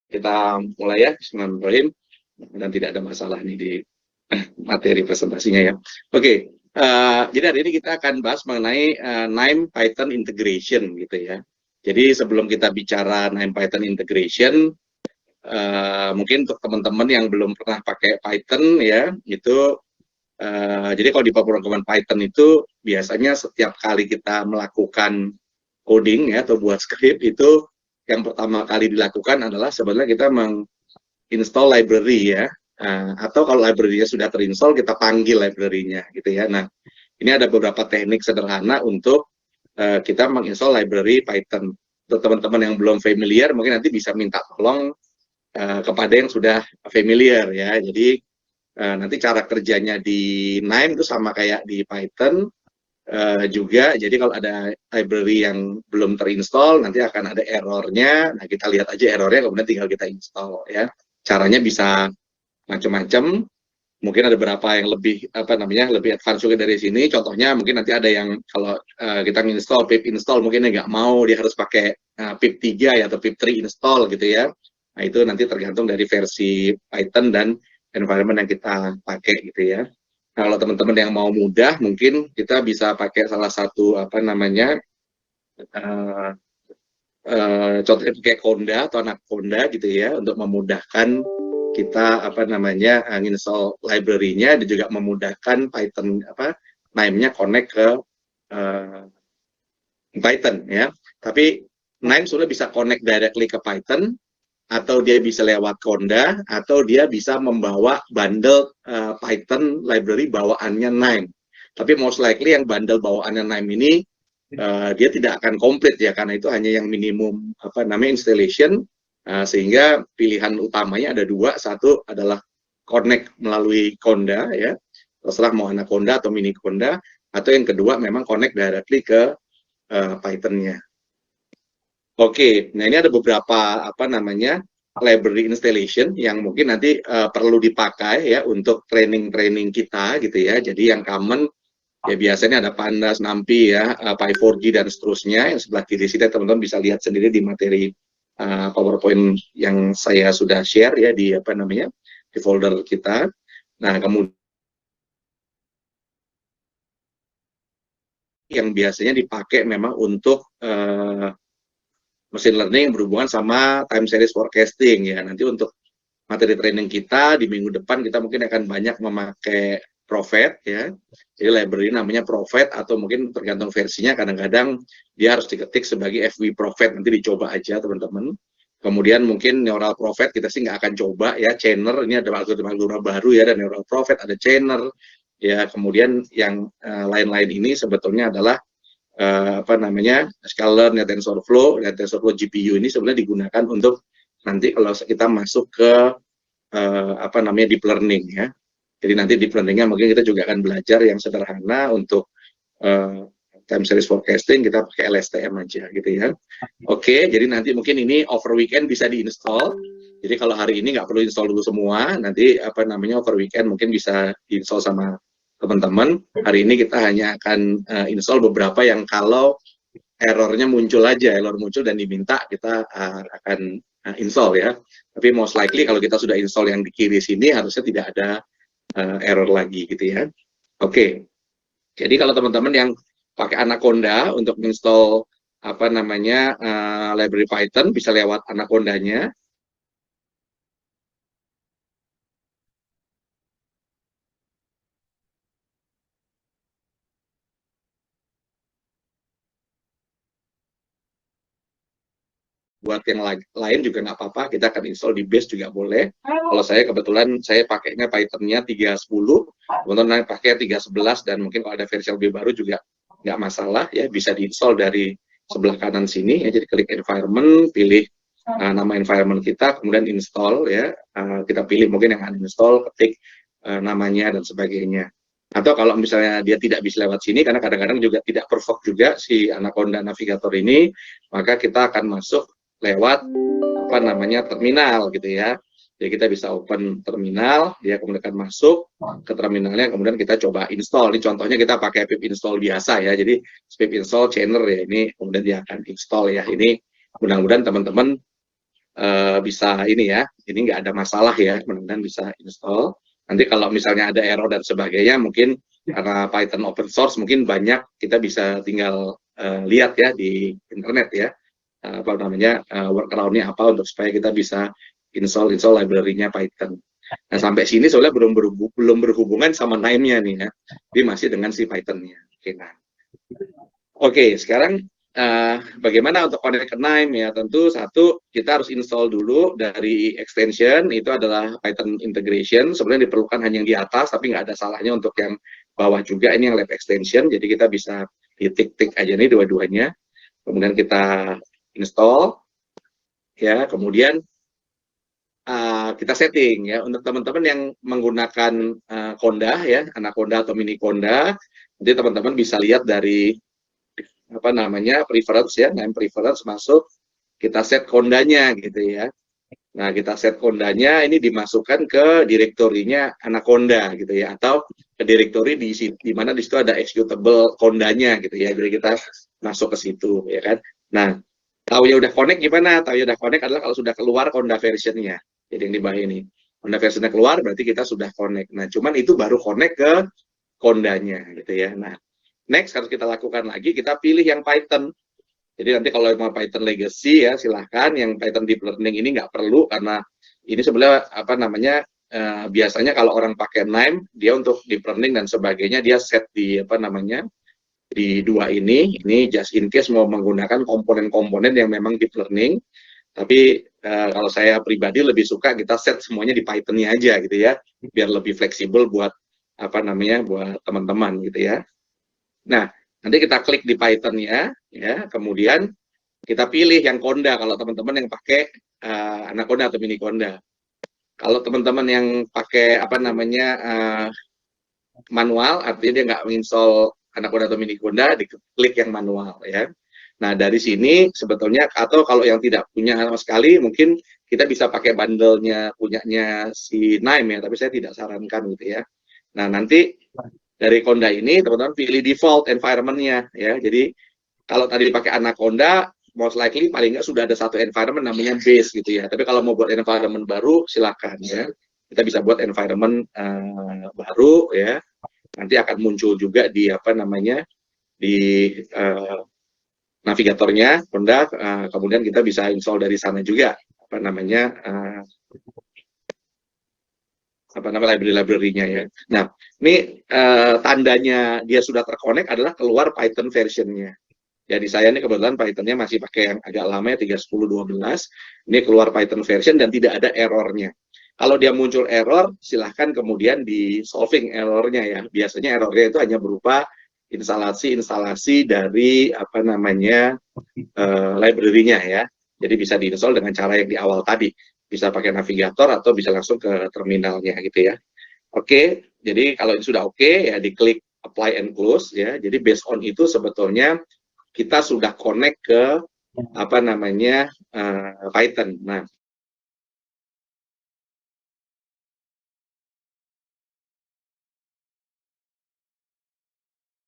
Kita mulai ya, Bismillahirrahmanirrahim. Dan tidak ada masalah nih di materi presentasinya ya. Oke, jadi hari ini kita akan bahas mengenai NIME Python Integration gitu ya. Jadi sebelum kita bicara NIME Python Integration, mungkin untuk teman-teman yang belum pernah pakai Python ya, itu jadi kalau di pemrograman Python itu biasanya setiap kali kita melakukan coding ya atau buat script itu yang pertama kali dilakukan adalah sebenarnya kita menginstall library ya. Atau kalau library-nya sudah terinstall, kita panggil library-nya gitu ya. Nah, ini ada beberapa teknik sederhana untuk kita menginstall library Python. Untuk teman-teman yang belum familiar, mungkin nanti bisa minta tolong kepada yang sudah familiar ya. Jadi nanti cara kerjanya di NIME itu sama kayak di Python juga. Jadi kalau ada library yang belum terinstall, nanti akan ada errornya. Nah, kita lihat aja errornya, kemudian tinggal kita install ya. Caranya bisa macam-macam. Mungkin ada beberapa yang lebih lebih advance juga dari sini. Contohnya mungkin nanti ada yang kalau kita install pip install mungkin nggak mau, dia harus pakai pip 3 ya atau pip 3 install gitu ya. Nah, itu nanti tergantung dari versi Python dan environment yang kita pakai gitu ya. Nah, kalau teman-teman yang mau mudah, mungkin kita bisa pakai salah satu contohnya pakai Conda atau anak Conda gitu ya, untuk memudahkan kita install library-nya dan juga memudahkan Python NIME-nya connect ke Python ya. Tapi NIME sudah bisa connect directly ke Python, atau dia bisa lewat Conda, atau dia bisa membawa bundle Python library bawaannya NIME. Tapi most likely yang bundle bawaannya NIME ini dia tidak akan komplit ya, karena itu hanya yang minimum installation, sehingga pilihan utamanya ada dua. Satu adalah connect melalui Conda ya, terserah mau Anaconda atau mini Conda, atau yang kedua memang connect directly ke Python-nya. Oke, nah ini ada beberapa library installation yang mungkin nanti perlu dipakai ya untuk training kita gitu ya. Jadi yang common ya biasanya ada Pandas, NumPy ya, Py4G dan seterusnya. Yang sebelah kiri sini teman-teman bisa lihat sendiri di materi PowerPoint yang saya sudah share ya di di folder kita. Nah, kemudian yang biasanya dipakai memang untuk machine learning yang berhubungan sama time series forecasting ya. Nanti untuk materi training kita di minggu depan kita mungkin akan banyak memakai Prophet ya. Jadi library namanya Prophet, atau mungkin tergantung versinya, kadang-kadang dia harus diketik sebagai FW Prophet, nanti dicoba aja teman-teman. Kemudian mungkin Neural Prophet kita sih nggak akan coba ya. Chainer ini ada algoritma baru ya, dan Neural Prophet ada Chainer ya. Kemudian yang lain-lain ini sebetulnya adalah Scalar, Net TensorFlow, Net TensorFlow GPU ini sebenarnya digunakan untuk nanti kalau kita masuk ke deep learning ya. Jadi nanti deep learning-nya mungkin kita juga akan belajar yang sederhana untuk time series forecasting, kita pakai LSTM aja gitu ya. Oke, jadi nanti mungkin ini over weekend bisa diinstall. Jadi kalau hari ini nggak perlu install dulu semua, nanti over weekend mungkin bisa diinstall sama teman-teman. Hari ini kita hanya akan install beberapa yang kalau errornya muncul aja, error muncul dan diminta, kita akan install ya. Tapi most likely kalau kita sudah install yang di kiri sini harusnya tidak ada error lagi gitu ya. Oke. Jadi kalau teman-teman yang pakai Anaconda untuk install library Python, bisa lewat Anaconda-nya. Buat yang lain juga nggak apa-apa, kita akan install di base juga boleh. Kalau saya kebetulan saya pakainya Python-nya 3.10, teman-teman pakai 3.11, dan mungkin kalau ada versi lebih baru juga nggak masalah ya, bisa diinstal dari sebelah kanan sini ya. Jadi klik environment, pilih nama environment kita, kemudian install ya. Kita pilih mungkin yang uninstall, ketik namanya dan sebagainya. Atau kalau misalnya dia tidak bisa lewat sini, karena kadang-kadang juga tidak perfect juga si Anaconda Navigator ini, maka kita akan masuk lewat terminal gitu ya. Jadi kita bisa open terminal, dia kemudian akan masuk ke terminalnya, kemudian kita coba install. Ini contohnya kita pakai pip install biasa ya. Jadi pip install Chainer ya, ini kemudian dia akan install ya. Ini mudah-mudahan teman-teman bisa ini ya, ini nggak ada masalah ya, mudah-mudahan bisa install. Nanti kalau misalnya ada error dan sebagainya, mungkin karena Python open source, mungkin banyak kita bisa tinggal lihat ya di internet ya, apa namanya, workaround-nya apa untuk supaya kita bisa install library-nya Python. Nah, sampai sini soalnya belum berhubungan sama NIME-nya nih ya, jadi masih dengan si Python-nya. Oke, nah. Oke, sekarang bagaimana untuk connect ke NIME ya? Tentu satu, kita harus install dulu dari extension, itu adalah Python integration. Sebenarnya diperlukan hanya yang di atas, tapi nggak ada salahnya untuk yang bawah juga. Ini yang lab extension, jadi kita bisa ditik-tik aja nih dua-duanya. Kemudian kita install, ya. Kemudian kita setting ya. Untuk teman-teman yang menggunakan Conda ya, Anaconda atau Mini Conda, nanti teman-teman bisa lihat dari apa namanya preference ya, name preference masuk, kita set kondanya gitu ya. Nah, kita set kondanya ini dimasukkan ke direktorinya Anaconda gitu ya, atau ke direktori di mana di situ ada executable kondanya gitu ya. Jadi kita masuk ke situ ya kan. Nah, tahu ya udah connect gimana? Tahu ya udah connect adalah kalau sudah keluar Conda versionnya. Jadi yang di bawah ini. Conda versionnya keluar berarti kita sudah connect. Nah, cuman itu baru connect ke kondanya gitu ya. Nah, next harus kita lakukan lagi, kita pilih yang Python. Jadi nanti kalau mau Python legacy ya silahkan, yang Python deep learning ini nggak perlu karena ini sebenarnya apa namanya biasanya kalau orang pakai NIME dia untuk deep learning dan sebagainya dia set di apa namanya di dua ini just in case mau menggunakan komponen-komponen yang memang deep learning. Tapi kalau saya pribadi lebih suka kita set semuanya di Python-nya aja gitu ya, biar lebih fleksibel buat apa namanya buat teman-teman gitu ya. Nah, nanti kita klik di Python-nya, ya, kemudian kita pilih yang Conda kalau teman-teman yang pakai Anaconda atau Mini Conda. Kalau teman-teman yang pakai apa namanya manual, artinya dia nggak menginstall Anaconda atau Mini Conda, diklik yang manual ya. Nah, dari sini sebetulnya atau kalau yang tidak punya sama sekali, mungkin kita bisa pakai bundle-nya punyanya si NIME ya, tapi saya tidak sarankan gitu ya. Nah, nanti dari Conda ini teman-teman pilih default environment-nya ya. Jadi kalau tadi dipakai Anaconda, most likely paling nggak sudah ada satu environment namanya base gitu ya. Tapi kalau mau buat environment baru silakan ya. Kita bisa buat environment baru ya. Nanti akan muncul juga di apa namanya di navigatornya Conda. Kemudian kita bisa install dari sana juga apa namanya library-nya ya. Nah, ini tandanya dia sudah terkonek adalah keluar Python version-nya. Jadi saya ini kebetulan Python-nya masih pakai yang agak lama ya 3.10.12. Ini keluar Python version dan tidak ada errornya. Kalau dia muncul error, silahkan kemudian di solving errornya ya. Biasanya errornya itu hanya berupa instalasi dari apa namanya library-nya ya. Jadi bisa diinstal dengan cara yang di awal tadi. Bisa pakai navigator atau bisa langsung ke terminalnya gitu ya. Oke, jadi kalau ini sudah oke ya diklik apply and close ya. Jadi based on itu sebetulnya kita sudah connect ke apa namanya Python. Nah,